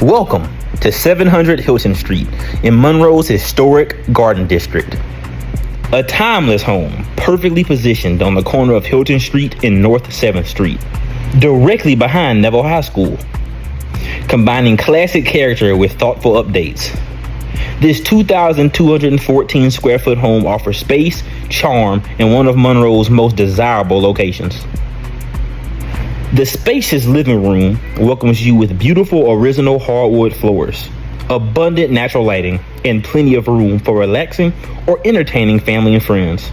Welcome to 700 Hilton Street in Monroe's historic Garden District. A timeless home perfectly positioned on the corner of Hilton Street and North 7th Street, directly behind Neville High School. Combining classic character with thoughtful updates, this 2,214 square foot home offers space, charm, and one of Monroe's most desirable locations. The spacious living room welcomes you with beautiful original hardwood floors, abundant natural lighting, and plenty of room for relaxing or entertaining family and friends.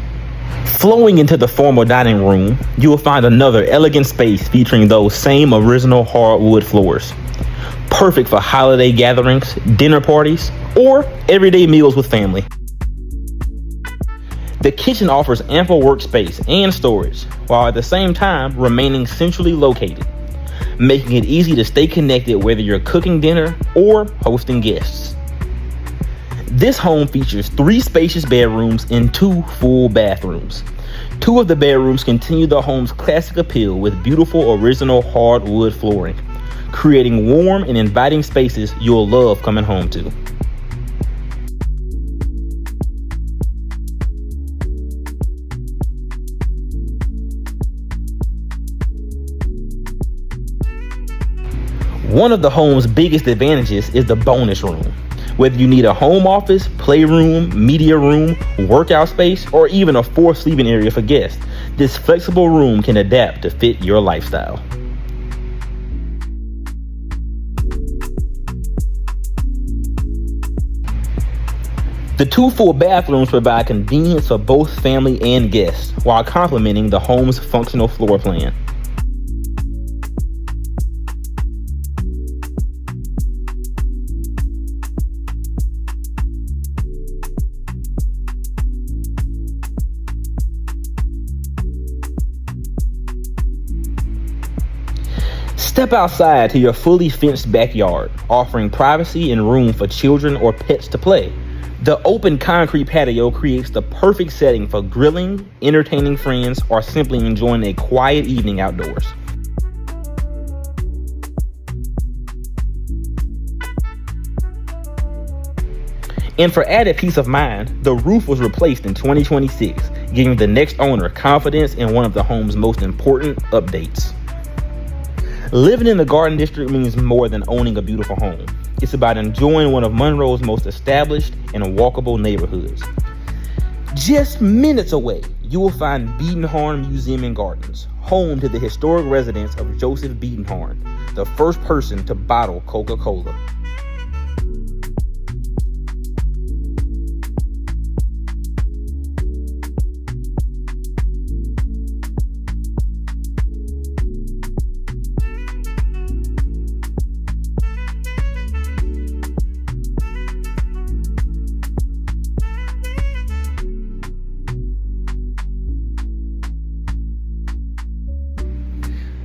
Flowing into the formal dining room, you will find another elegant space featuring those same original hardwood floors. Perfect for holiday gatherings, dinner parties, or everyday meals with family. The kitchen offers ample workspace and storage, while at the same time remaining centrally located, making it easy to stay connected whether you're cooking dinner or hosting guests. This home features 3 spacious bedrooms and 2 full bathrooms. 2 of the bedrooms continue the home's classic appeal with beautiful original hardwood flooring, creating warm and inviting spaces you'll love coming home to. One of the home's biggest advantages is the bonus room. Whether you need a home office, playroom, media room, workout space, or even a 4th sleeping area for guests, this flexible room can adapt to fit your lifestyle. The 2 full bathrooms provide convenience for both family and guests while complementing the home's functional floor plan. Step outside to your fully fenced backyard, offering privacy and room for children or pets to play. The open concrete patio creates the perfect setting for grilling, entertaining friends, or simply enjoying a quiet evening outdoors. And for added peace of mind, the roof was replaced in 2026, giving the next owner confidence in one of the home's most important updates. Living in the Garden District means more than owning a beautiful home. It's about enjoying one of Monroe's most established and walkable neighborhoods. Just minutes away, you will find Beatenhorn Museum and Gardens, home to the historic residence of Joseph Beatenhorn, the first person to bottle Coca-Cola.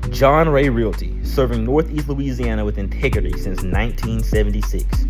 John Ray Realty, serving Northeast Louisiana with integrity since 1976.